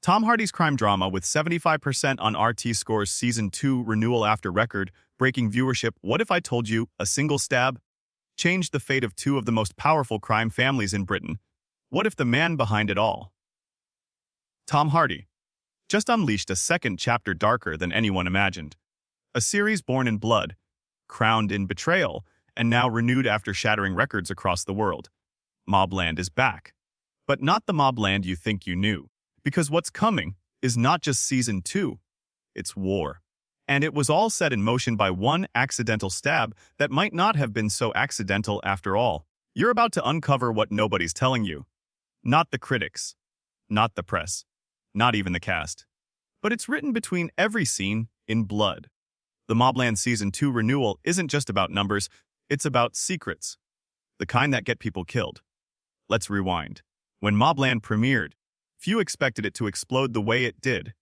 Tom Hardy's crime drama with 75% on RT scores Season 2 renewal after record-breaking viewership. What if I told you a single stab changed the fate of two of the most powerful crime families in Britain? What if the man behind it all, Tom Hardy, just unleashed a second chapter darker than anyone imagined? A series born in blood, crowned in betrayal, and now renewed after shattering records across the world. MobLand is back. But not the MobLand you think you knew. Because what's coming is not just Season 2, it's war. And it was all set in motion by one accidental stab that might not have been so accidental after all. You're about to uncover what nobody's telling you. Not the critics, not the press, not even the cast. But it's written between every scene in blood. The MobLand Season 2 renewal isn't just about numbers, it's about secrets. The kind that get people killed. Let's rewind. When MobLand premiered, few expected it to explode the way it did.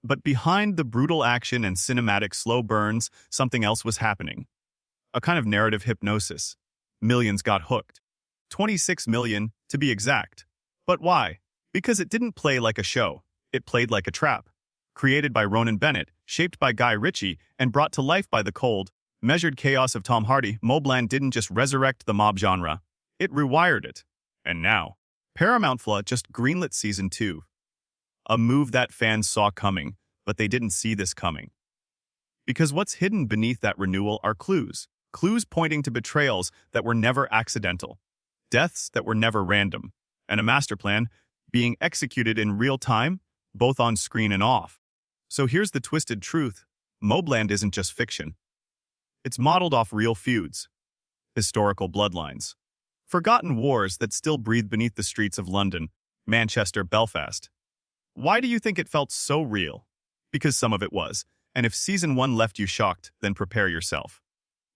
But behind the brutal action and cinematic slow burns, something else was happening. A kind of narrative hypnosis. Millions got hooked. 26 million, to be exact. But why? Because it didn't play like a show. It played like a trap. Created by Ronan Bennett, shaped by Guy Ritchie, and brought to life by the cold, measured chaos of Tom Hardy, MobLand didn't just resurrect the mob genre. It rewired it. And now, Paramount just greenlit Season 2. A move that fans saw coming, but they didn't see this coming. Because what's hidden beneath that renewal are clues. Clues pointing to betrayals that were never accidental. Deaths that were never random. And a master plan being executed in real time, both on screen and off. So here's the twisted truth. MobLand isn't just fiction. It's modeled off real feuds. Historical bloodlines. Forgotten wars that still breathe beneath the streets of London, Manchester, Belfast. Why do you think it felt so real? Because some of it was. And if Season 1 left you shocked, then prepare yourself.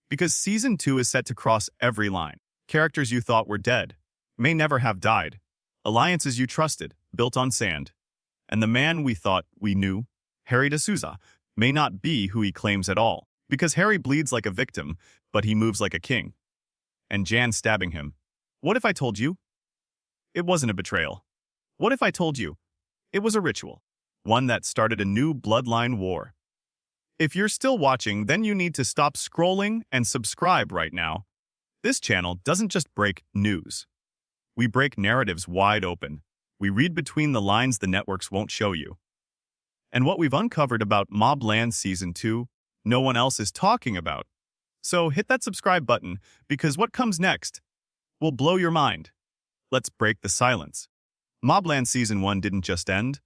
Because Season 2 is set to cross every line. Characters you thought were dead may never have died. Alliances you trusted, built on sand. And the man we thought we knew, Harry D'Souza, may not be who he claims at all. Because Harry bleeds like a victim, but he moves like a king. And Jan stabbing him. What if I told you? It wasn't a betrayal. What if I told you? It was a ritual. One that started a new bloodline war. If you're still watching, then you need to stop scrolling and subscribe right now. This channel doesn't just break news. We break narratives wide open. We read between the lines the networks won't show you. And what we've uncovered about MobLand Season 2, no one else is talking about. So hit that subscribe button, because what comes next will blow your mind. Let's break the silence. MobLand Season 1 didn't just end.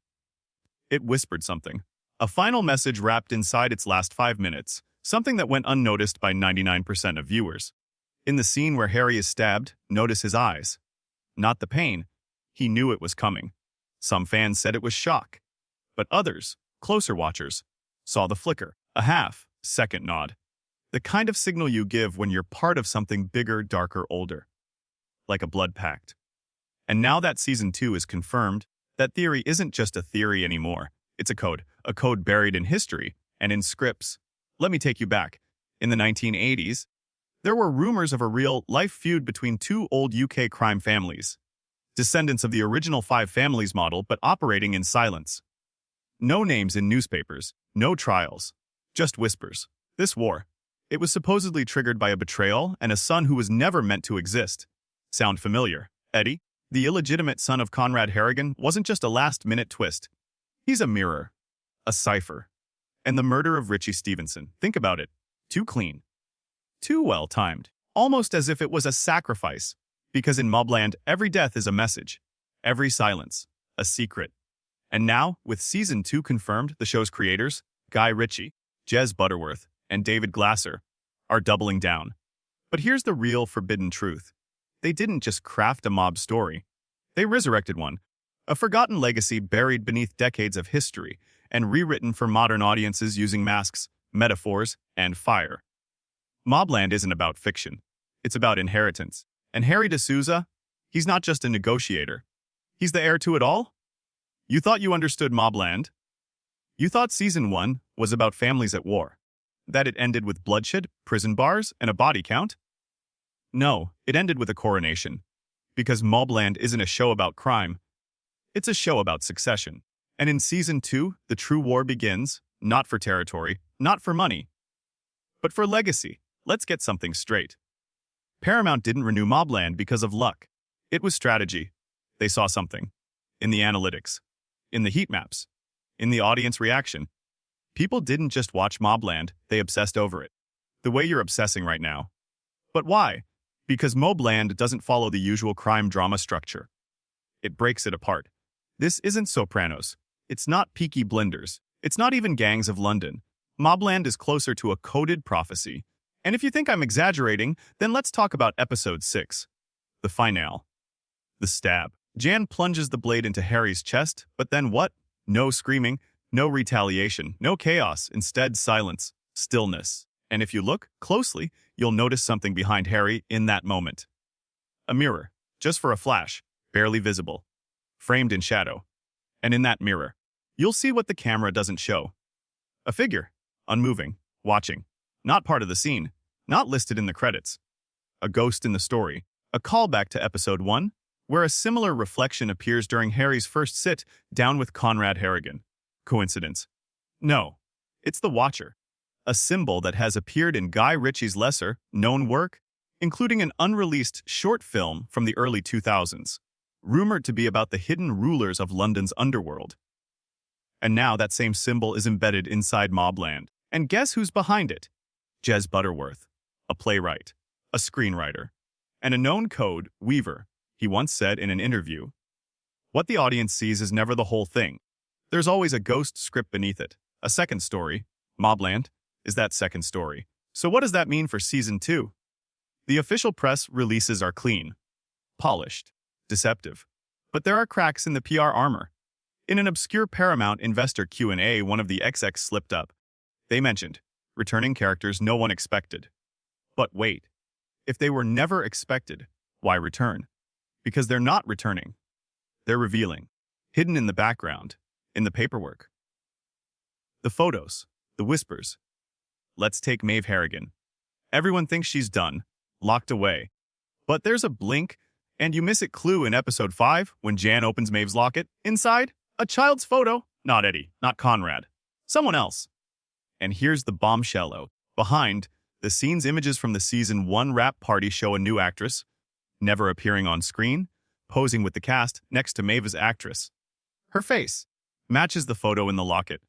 It whispered something. A final message wrapped inside its last 5 minutes, something that went unnoticed by 99% of viewers. In the scene where Harry is stabbed, notice his eyes. Not the pain. He knew it was coming. Some fans said it was shock. But others, closer watchers, saw the flicker, a half-second nod. The kind of signal you give when you're part of something bigger, darker, older. Like a blood pact. And now that Season 2 is confirmed, that theory isn't just a theory anymore. It's a code buried in history and in scripts. Let me take you back. In the 1980s, there were rumors of a real-life feud between two old UK crime families. Descendants of the original Five Families model, but operating in silence. No names in newspapers, no trials, just whispers. This war, it was supposedly triggered by a betrayal and a son who was never meant to exist. Sound familiar? Eddie, the illegitimate son of Conrad Harrigan, wasn't just a last-minute twist. He's a mirror, a cipher. And the murder of Ritchie Stevenson, think about it. Too clean. Too well-timed. Almost as if it was a sacrifice. Because in MobLand, every death is a message. Every silence, a secret. And now, with Season 2 confirmed, the show's creators, Guy Ritchie, Jez Butterworth, and David Glasser, are doubling down. But here's the real forbidden truth. They didn't just craft a mob story. They resurrected one. A forgotten legacy buried beneath decades of history and rewritten for modern audiences using masks, metaphors, and fire. MobLand isn't about fiction. It's about inheritance. And Harry D'Souza, he's not just a negotiator. He's the heir to it all? You thought you understood MobLand? You thought Season 1 was about families at war. That it ended with bloodshed, prison bars, and a body count? No, it ended with a coronation. Because MobLand isn't a show about crime. It's a show about succession. And in Season 2, the true war begins, not for territory, not for money, but for legacy. Let's get something straight. Paramount didn't renew MobLand because of luck. It was strategy. They saw something. In the analytics. In the heat maps. In the audience reaction. People didn't just watch MobLand, they obsessed over it. The way you're obsessing right now. But why? Because MobLand doesn't follow the usual crime drama structure. It breaks it apart. This isn't Sopranos. It's not Peaky Blinders. It's not even Gangs of London. MobLand is closer to a coded prophecy. And if you think I'm exaggerating, then let's talk about episode 6. The finale. The stab. Jan plunges the blade into Harry's chest, but then what? No screaming, no retaliation, no chaos, instead silence, stillness. And if you look closely, you'll notice something behind Harry in that moment. A mirror, just for a flash, barely visible, framed in shadow. And in that mirror, you'll see what the camera doesn't show. A figure, unmoving, watching, not part of the scene, not listed in the credits. A ghost in the story, a callback to episode 1, where a similar reflection appears during Harry's first sit down with Conrad Harrigan. Coincidence? No. It's the Watcher, a symbol that has appeared in Guy Ritchie's lesser-known work, including an unreleased short film from the early 2000s, rumored to be about the hidden rulers of London's underworld. And now that same symbol is embedded inside MobLand. And guess who's behind it? Jez Butterworth, a playwright, a screenwriter, and a known code weaver. He once said in an interview, "What the audience sees is never the whole thing. There's always a ghost script beneath it, a second story. MobLand is that second story. So what does that mean for Season 2? The official press releases are clean, polished, deceptive. But there are cracks in the PR armor. In an obscure Paramount investor Q&A, one of the execs slipped up. They mentioned returning characters no one expected. But wait, if they were never expected, why return? Because they're not returning. They're revealing, hidden in the background, in the paperwork. The photos, the whispers. Let's take Maeve Harrigan. Everyone thinks she's done, locked away. But there's a blink, and you miss it clue in episode 5 when Jan opens Maeve's locket. Inside, a child's photo. Not Eddie, not Conrad. Someone else. And here's the bombshell out. Behind, the scenes images from the Season 1 wrap party show a new actress, never appearing on screen, posing with the cast next to Maeve's actress. Her face matches the photo in the locket.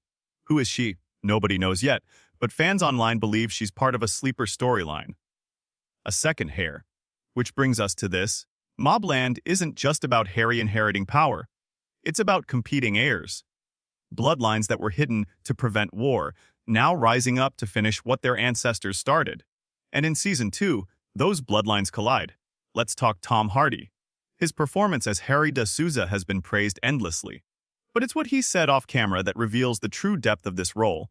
Who is she? Nobody knows yet, but fans online believe she's part of a sleeper storyline. A second hair. Which brings us to this. MobLand isn't just about Harry inheriting power. It's about competing heirs. Bloodlines that were hidden to prevent war, now rising up to finish what their ancestors started. And in Season 2, those bloodlines collide. Let's talk Tom Hardy. His performance as Harry D'Souza has been praised endlessly. But it's what he said off camera that reveals the true depth of this role.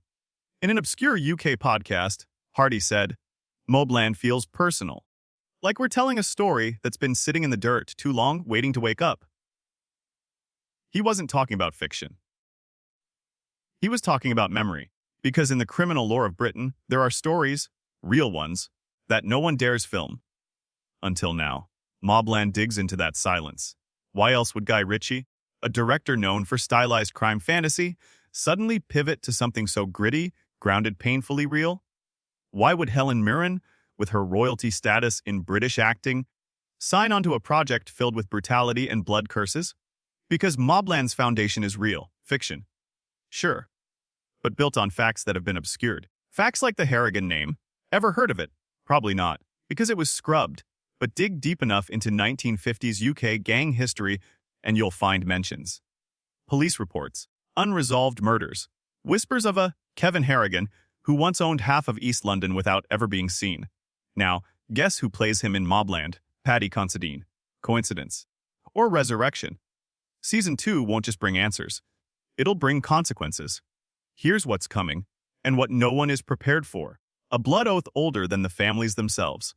In an obscure UK podcast, Hardy said, "MobLand feels personal. Like we're telling a story that's been sitting in the dirt too long, waiting to wake up." He wasn't talking about fiction. He was talking about memory. Because in the criminal lore of Britain, there are stories, real ones, that no one dares film. Until now. MobLand digs into that silence. Why else would Guy Ritchie, a director known for stylized crime fantasy, suddenly pivot to something so gritty, grounded, painfully real? Why would Helen Mirren, with her royalty status in British acting, sign onto a project filled with brutality and blood curses? Because MobLand's foundation is real, fiction. Sure, but built on facts that have been obscured. Facts like the Harrigan name. Ever heard of it? Probably not, because it was scrubbed. But dig deep enough into 1950s UK gang history and you'll find mentions. Police reports, unresolved murders, whispers of a Kevin Harrigan who once owned half of East London without ever being seen. Now, guess who plays him in MobLand? Paddy Considine. Coincidence? Or resurrection? Season 2 won't just bring answers. It'll bring consequences. Here's what's coming, and what no one is prepared for. A blood oath older than the families themselves.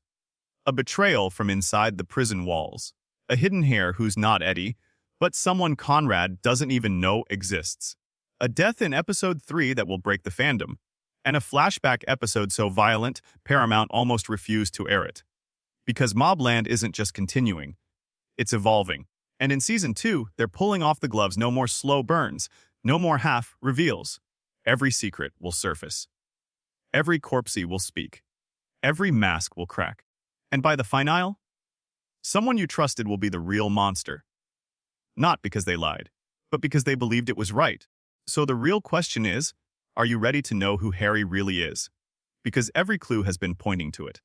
A betrayal from inside the prison walls. A hidden heir who's not Eddie, but someone Conrad doesn't even know exists. A death in episode 3 that will break the fandom. And a flashback episode so violent, Paramount almost refused to air it. Because MobLand isn't just continuing. It's evolving. And in Season 2, they're pulling off the gloves. No more slow burns. No more half reveals. Every secret will surface. Every corpse will speak. Every mask will crack. And by the finale, someone you trusted will be the real monster. Not because they lied, but because they believed it was right. So the real question is, are you ready to know who Harry really is? Because every clue has been pointing to it.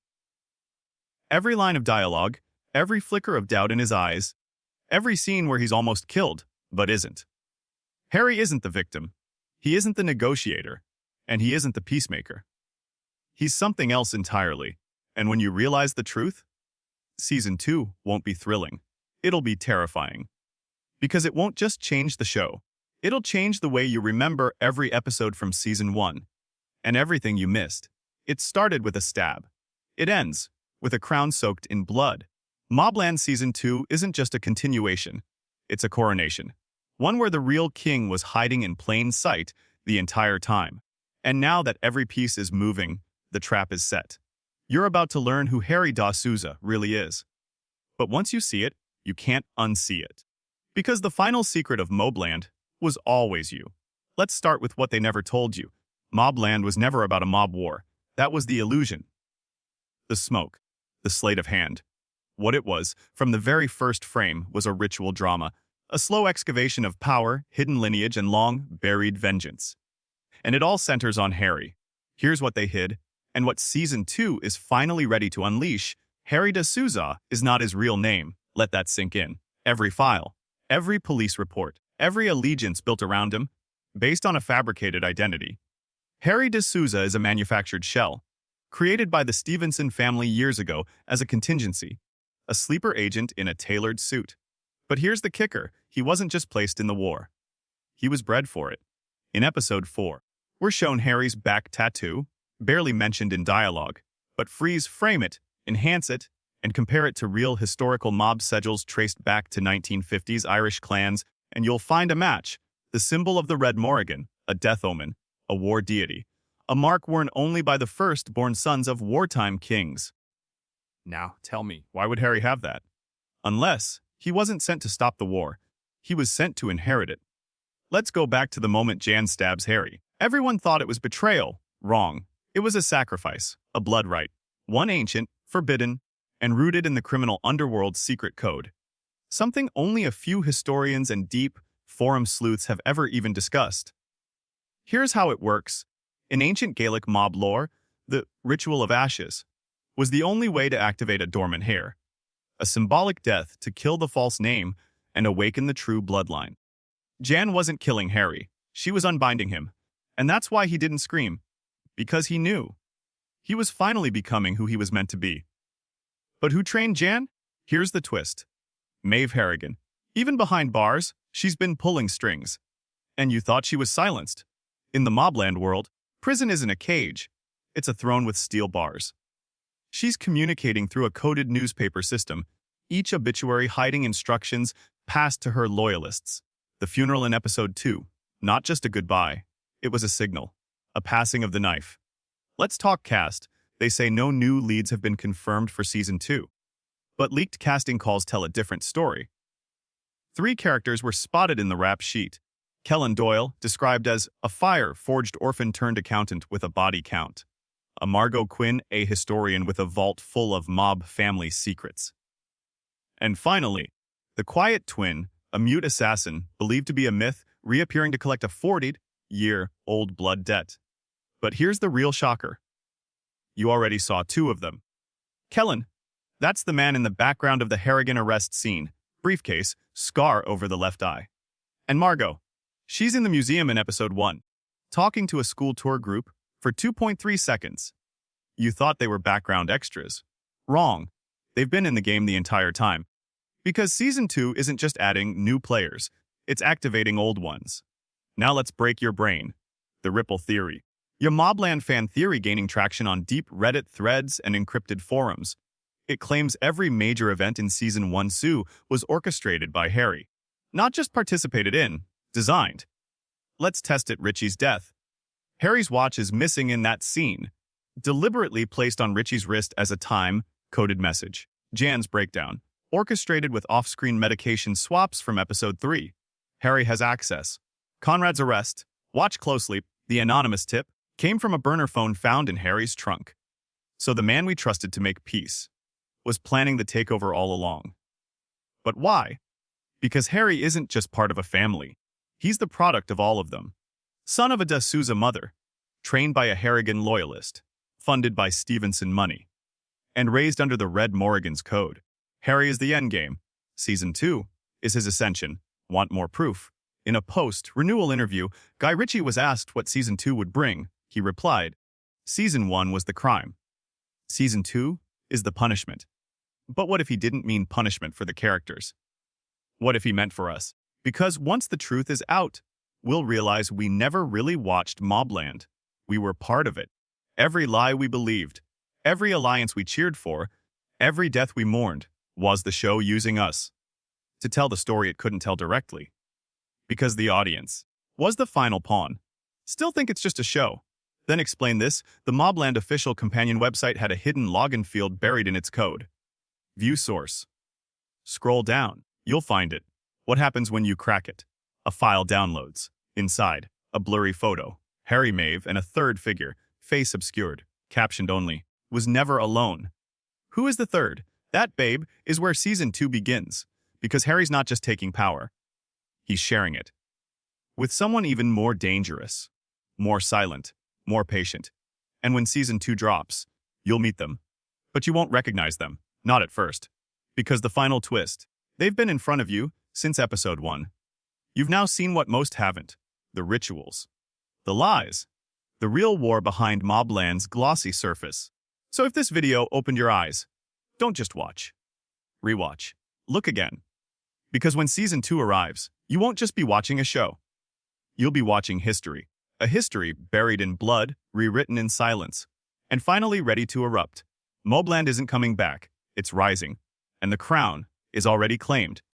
Every line of dialogue, every flicker of doubt in his eyes, every scene where he's almost killed, but isn't. Harry isn't the victim. He isn't the negotiator. And he isn't the peacemaker. He's something else entirely. And when you realize the truth, Season 2 won't be thrilling. It'll be terrifying. Because it won't just change the show. It'll change the way you remember every episode from Season 1. And everything you missed. It started with a stab. It ends with a crown soaked in blood. MobLand Season 2 isn't just a continuation. It's a coronation. One where the real king was hiding in plain sight the entire time. And now that every piece is moving, the trap is set. You're about to learn who Harry da Souza really is. But once you see it, you can't unsee it. Because the final secret of MobLand was always you. Let's start with what they never told you. MobLand was never about a mob war. That was the illusion. The smoke. The sleight of hand. What it was, from the very first frame, was a ritual drama, a slow excavation of power, hidden lineage, and long, buried vengeance. And it all centers on Harry. Here's what they hid, and what Season 2 is finally ready to unleash. Harry da Souza is not his real name. Let that sink in. Every file, every police report, every allegiance built around him, based on a fabricated identity. Harry da Souza is a manufactured shell, created by the Stevenson family years ago as a contingency, a sleeper agent in a tailored suit. But here's the kicker, he wasn't just placed in the war. He was bred for it. In Episode 4, we're shown Harry's back tattoo, barely mentioned in dialogue, but frame it, enhance it, and compare it to real historical mob sigils traced back to 1950s Irish clans, and you'll find a match. The symbol of the Red Morrigan, a death omen, a war deity, a mark worn only by the first-born sons of wartime kings. Now, tell me, why would Harry have that? Unless he wasn't sent to stop the war, he was sent to inherit it. Let's go back to the moment Jan stabs Harry. Everyone thought it was betrayal. Wrong. It was a sacrifice, a blood rite, one ancient, forbidden, and rooted in the criminal underworld's secret code. Something only a few historians and deep, forum sleuths have ever even discussed. Here's how it works. In ancient Gaelic mob lore, the ritual of ashes was the only way to activate a dormant hair, a symbolic death to kill the false name and awaken the true bloodline. Jan wasn't killing Harry, she was unbinding him, and that's why he didn't scream, because he knew. He was finally becoming who he was meant to be. But who trained Jan? Here's the twist. Maeve Harrigan. Even behind bars, she's been pulling strings. And you thought she was silenced. In the MobLand world, prison isn't a cage. It's a throne with steel bars. She's communicating through a coded newspaper system, each obituary hiding instructions passed to her loyalists. The funeral in Episode 2, not just a goodbye, it was a signal, a passing of the knife. Let's talk cast. They say no new leads have been confirmed for Season 2. But leaked casting calls tell a different story. 3 characters were spotted in the rap sheet. Helen Doyle, described as a fire-forged orphan-turned-accountant with a body count. A Margot Quinn, a historian with a vault full of mob family secrets. And finally, the quiet twin, a mute assassin, believed to be a myth, reappearing to collect a 40-year-old blood debt. But here's the real shocker. You already saw 2 of them. Helen, that's the man in the background of the Harrigan arrest scene, briefcase, scar over the left eye. And Margot, she's in the museum in Episode 1, talking to a school tour group for 2.3 seconds. You thought they were background extras. Wrong. They've been in the game the entire time. Because Season 2 isn't just adding new players, it's activating old ones. Now let's break your brain. The Ripple Theory. Your MobLand fan theory gaining traction on deep Reddit threads and encrypted forums. It claims every major event in Season 1 was orchestrated by Harry. Not just participated in, designed. Let's test it. Ritchie's death. Harry's watch is missing in that scene, deliberately placed on Ritchie's wrist as a time-coded message. Jan's breakdown, orchestrated with off-screen medication swaps from Episode 3. Harry has access. Conrad's arrest. Watch closely. The anonymous tip came from a burner phone found in Harry's trunk. So the man we trusted to make peace was planning the takeover all along. But why? Because Harry isn't just part of a family. He's the product of all of them. Son of a de Souza mother, trained by a Harrigan loyalist, funded by Stevenson money, and raised under the Red Morrigan's code. Harry is the endgame. Season 2 is his ascension. Want more proof? In a post-renewal interview, Guy Ritchie was asked what Season 2 would bring. He replied, Season 1 was the crime. Season 2 is the punishment. But what if he didn't mean punishment for the characters? What if he meant for us? Because once the truth is out, we'll realize we never really watched MobLand. We were part of it. Every lie we believed, every alliance we cheered for, every death we mourned, was the show using us to tell the story it couldn't tell directly. Because the audience was the final pawn. Still think it's just a show? Then explain this. The MobLand official companion website had a hidden login field buried in its code. View source. Scroll down. You'll find it. What happens when you crack it? A file downloads. Inside, a blurry photo. Harry Maeve and a third figure, face obscured, captioned only, was never alone. Who is the third? That babe is where Season 2 begins. Because Harry's not just taking power. He's sharing it. With someone even more dangerous, more silent, more patient. And when Season 2 drops, you'll meet them. But you won't recognize them. Not at first. Because the final twist, they've been in front of you since Episode 1. You've now seen what most haven't. The rituals. The lies. The real war behind MobLand's glossy surface. So if this video opened your eyes, don't just watch. Rewatch. Look again. Because when Season 2 arrives, you won't just be watching a show. You'll be watching history. A history buried in blood, rewritten in silence, and finally ready to erupt. MobLand isn't coming back. It's rising. And the crown is already claimed.